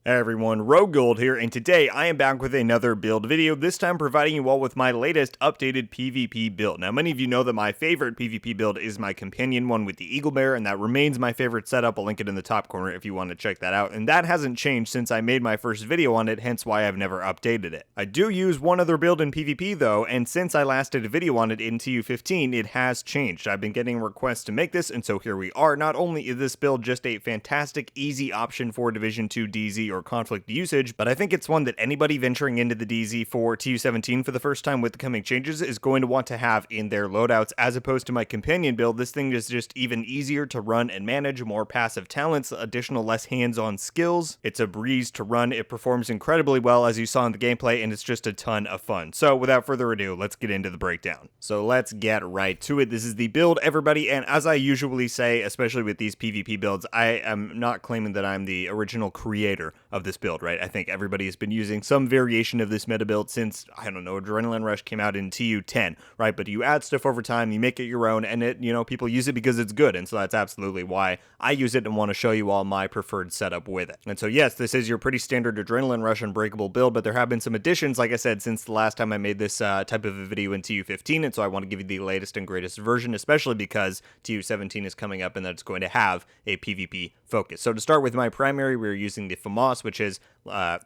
Hey everyone, RogueGold here, and today I am back with another build video, this time providing you all with my latest updated PvP build. Now, many of you know that my favorite PvP build is my companion one with the Eagle Bear, and that remains my favorite setup. I'll link it in the top corner if you want to check that out, and that hasn't changed since I made my first video on it, hence why I've never updated it. I do use one other build in PvP though, and since I last did a video on it in TU15, it has changed. I've been getting requests to make this, and so here we are. Not only is this build just a fantastic, easy option for Division 2 DZ or conflict usage, but I think it's one that anybody venturing into the DZ for TU17 for the first time with the coming changes is going to want to have in their loadouts. As opposed to my companion build, this thing is just even easier to run and manage, more passive talents, additional less hands-on skills. It's a breeze to run, it performs incredibly well as you saw in the gameplay, and it's just a ton of fun. So without further ado, let's get into the breakdown. So let's get right to it. This is the build, everybody, and as I usually say, especially with these PvP builds, I am not claiming that I'm the original creator of this build, right? I think everybody has been using some variation of this meta build since, I don't know, Adrenaline Rush came out in TU10, right? But you add stuff over time, you make it your own, and it, people use it because it's good, and so that's absolutely why I use it and want to show you all my preferred setup with it. And so yes, this is your pretty standard Adrenaline Rush Unbreakable build, but there have been some additions, like I said, since the last time I made this type of a video in TU15, and so I want to give you the latest and greatest version, especially because TU17 is coming up and that's going to have a PvP focus. So to start with my primary, we're using the FAMAS, which is,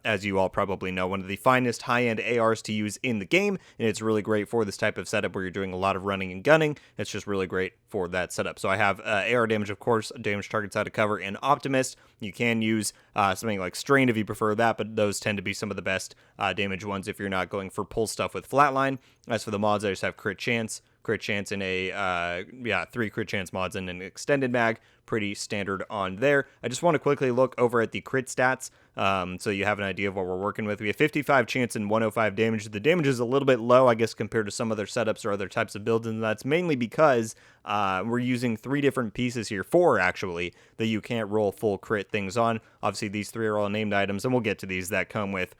as you all probably know, one of the finest high-end ARs to use in the game, and it's really great for this type of setup where you're doing a lot of running and gunning. It's just really great for that setup. So I have AR damage, of course, damage targets out of cover, and Optimist. You can use something like Strain if you prefer that, but those tend to be some of the best damage ones if you're not going for pull stuff with Flatline. As for the mods, I just have Crit Chance in a 3 crit chance mods and an extended mag, pretty standard on there. I just want to quickly look over at the crit stats so you have an idea of what we're working with. We have 55 chance and 105 damage. The damage is a little bit low, I guess, compared to some other setups or other types of builds, and that's mainly because we're using 3 different pieces here, 4 actually, that you can't roll full crit things on. Obviously these 3 are all named items, and we'll get to these, that come with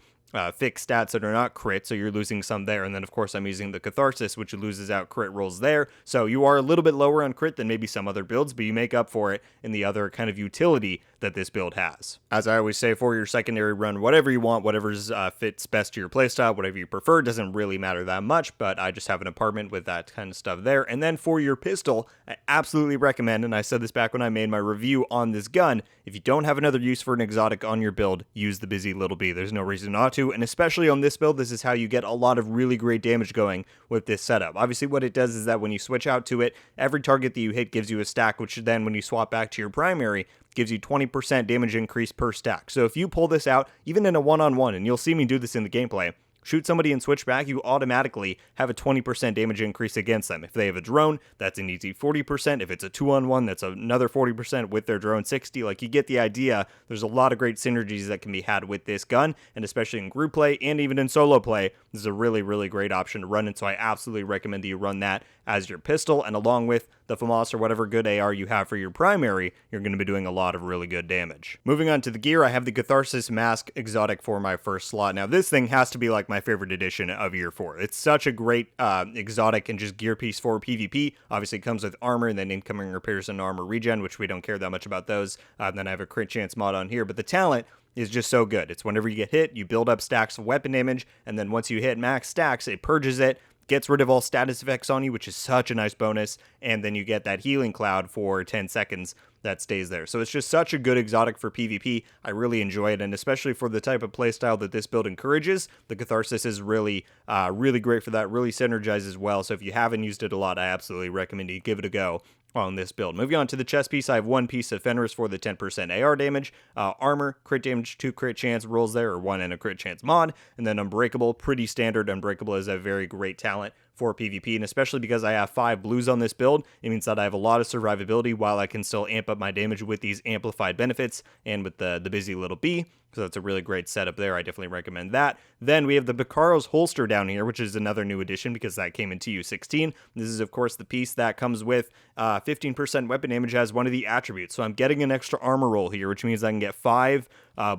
fixed stats that are not crit, so you're losing some there. And then of course I'm using the Catharsis, which loses out crit rolls there, so you are a little bit lower on crit than maybe some other builds, but you make up for it in the other kind of utility that this build has. As I always say, for your secondary run, whatever you want, whatever's fits best to your playstyle, whatever you prefer, doesn't really matter that much, but I just have an apartment with that kind of stuff there. And then for your pistol, I absolutely recommend, and I said this back when I made my review on this gun, if you don't have another use for an exotic on your build, use the Busy Little Bee. There's no reason not to, and especially on this build, this is how you get a lot of really great damage going with this setup. Obviously what it does is that when you switch out to it, every target that you hit gives you a stack, which then when you swap back to your primary, gives you 20% damage increase per stack. So if you pull this out, even in a one-on-one, and you'll see me do this in the gameplay, shoot somebody and switch back, you automatically have a 20% damage increase against them. If they have a drone, that's an easy 40%. If it's a 2-on-1, that's another 40% with their drone 60. Like, you get the idea. There's a lot of great synergies that can be had with this gun, and especially in group play and even in solo play, this is a really, really great option to run, and so I absolutely recommend that you run that as your pistol, and along with the FAMAS or whatever good AR you have for your primary, you're going to be doing a lot of really good damage. Moving on to the gear, I have the Catharsis Mask Exotic for my first slot. Now, this thing has to be like my favorite edition of Year 4. It's such a great exotic and just gear piece for PvP. Obviously, it comes with armor and then incoming repairs and armor regen, which we don't care that much about those. And then I have a crit chance mod on here, but the talent is just so good. It's whenever you get hit, you build up stacks of weapon damage, and then once you hit max stacks, it purges it, gets rid of all status effects on you, which is such a nice bonus, and then you get that healing cloud for 10 seconds that stays there. So it's just such a good exotic for PvP. I really enjoy it, and especially for the type of playstyle that this build encourages, the Catharsis is really, really great for that, really synergizes well. So if you haven't used it a lot, I absolutely recommend you give it a go on this build. Moving on to the chest piece, I have one piece of Fenris for the 10% AR damage, armor, crit damage, 2 crit chance rolls there, or 1 and a crit chance mod, and then Unbreakable, pretty standard. Unbreakable is a very great talent for PvP, and especially because I have 5 blues on this build, it means that I have a lot of survivability while I can still amp up my damage with these amplified benefits and with the busy little bee. So that's a really great setup there. I definitely recommend that. Then we have the Bakaro's holster down here, which is another new addition because that came in TU16. This is, of course, the piece that comes with 15% weapon damage as one of the attributes. So I'm getting an extra armor roll here, which means I can get 5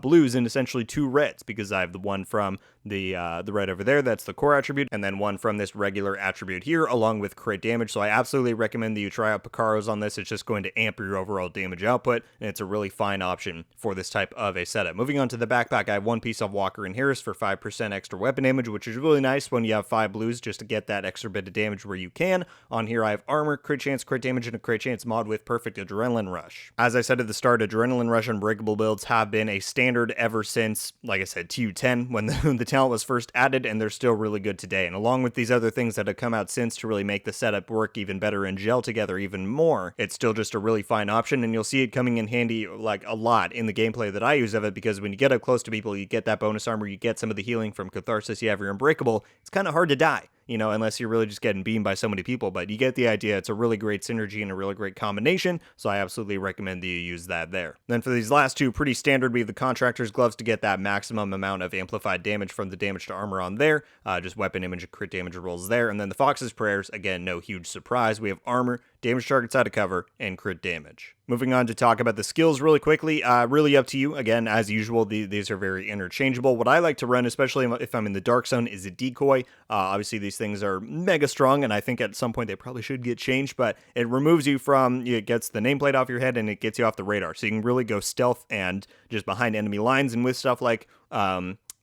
blues and essentially 2 reds because I have the one from the red over there, that's the core attribute, and then one from this regular attribute here, along with crit damage. So I absolutely recommend that you try out Bakaro's on this. It's just going to amp your overall damage output, and it's a really fine option for this type of a setup. Moving on to the backpack, I have one piece of Walker and Harris for 5% extra weapon damage, which is really nice when you have 5 blues just to get that extra bit of damage where you can. On here, I have armor, crit chance, crit damage, and a crit chance mod with perfect adrenaline rush. As I said at the start, adrenaline rush Unbreakable builds have been a standard ever since, like I said, TU10 when the talent was first added, and they're still really good today. And along with these other things that have come out since to really make the setup work even better and gel together even more, it's still just a really fine option, and you'll see it coming in handy like a lot in the gameplay that I use of it, because when you get up close to people, you get that bonus armor, you get some of the healing from Catharsis, you have your Unbreakable, it's kind of hard to die, you know, unless you're really just getting beamed by so many people, but you get the idea. It's a really great synergy and a really great combination, so I absolutely recommend that you use that there. Then for these last two, pretty standard, we have the Contractor's Gloves to get that maximum amount of amplified damage from the damage to armor on there, just weapon damage and crit damage rolls there, and then the Fox's Prayers, again, no huge surprise, we have armor, damage targets out of cover, and crit damage. Moving on to talk about the skills really quickly, really up to you. Again, as usual, these are very interchangeable. What I like to run, especially if I'm in the dark zone, is a decoy. Obviously, these things are mega strong, and I think at some point they probably should get changed, but it removes you from, it gets the nameplate off your head, and it gets you off the radar. So you can really go stealth and just behind enemy lines, and with stuff like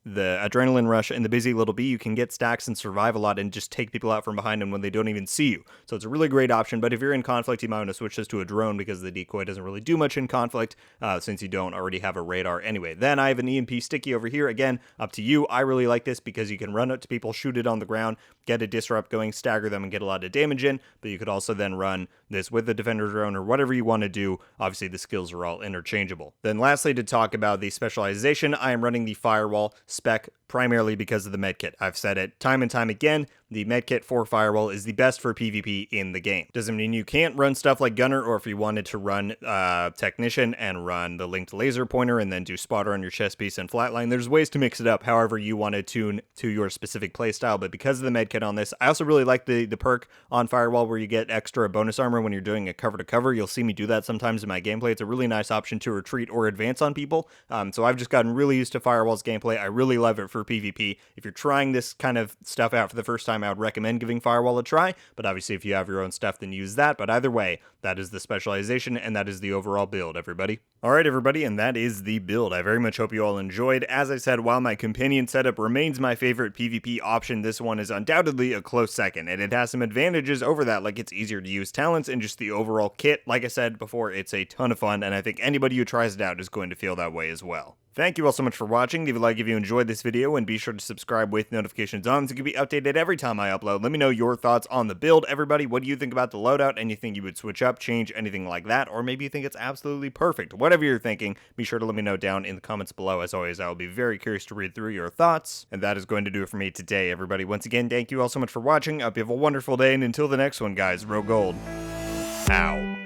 the Adrenaline Rush and the Busy Little Bee, you can get stacks and survive a lot and just take people out from behind them when they don't even see you. So it's a really great option, but if you're in conflict, you might want to switch this to a drone because the decoy doesn't really do much in conflict since you don't already have a radar anyway. Then I have an EMP Sticky over here. Again, up to you. I really like this because you can run up to people, shoot it on the ground, get a disrupt going, stagger them, and get a lot of damage in, but you could also then run this with the Defender drone or whatever you want to do. Obviously, the skills are all interchangeable. Then lastly, to talk about the specialization, I am running the Firewall spec primarily because of the medkit. I've said it time and time again, the medkit for Firewall is the best for PvP in the game. Doesn't mean you can't run stuff like Gunner, or if you wanted to run Technician and run the linked laser pointer and then do Spotter on your chest piece and Flatline, there's ways to mix it up however you want to tune to your specific playstyle, but because of the medkit on this, I also really like the perk on Firewall where you get extra bonus armor when you're doing a cover-to-cover. You'll see me do that sometimes in my gameplay. It's a really nice option to retreat or advance on people, so I've just gotten really used to Firewall's gameplay. I really love it for PvP. If you're trying this kind of stuff out for the first time, I would recommend giving Firewall a try, but obviously if you have your own stuff, then use that. But either way, that is the specialization, and that is the overall build, everybody. Alright, everybody, and that is the build. I very much hope you all enjoyed. As I said, while my companion setup remains my favorite PvP option, this one is undoubtedly a close second, and it has some advantages over that, like it's easier to use talents, and just the overall kit, like I said before, it's a ton of fun, and I think anybody who tries it out is going to feel that way as well. Thank you all so much for watching. Leave a like if you enjoyed this video, and be sure to subscribe with notifications on so you can be updated every time I upload. Let me know your thoughts on the build, everybody. What do you think about the loadout? Anything you would switch up, change, anything like that? Or maybe you think it's absolutely perfect. Whatever you're thinking, be sure to let me know down in the comments below. As always, I will be very curious to read through your thoughts. And that is going to do it for me today, everybody. Once again, thank you all so much for watching. I hope you have a wonderful day, and until the next one, guys, RogueGold. Ow.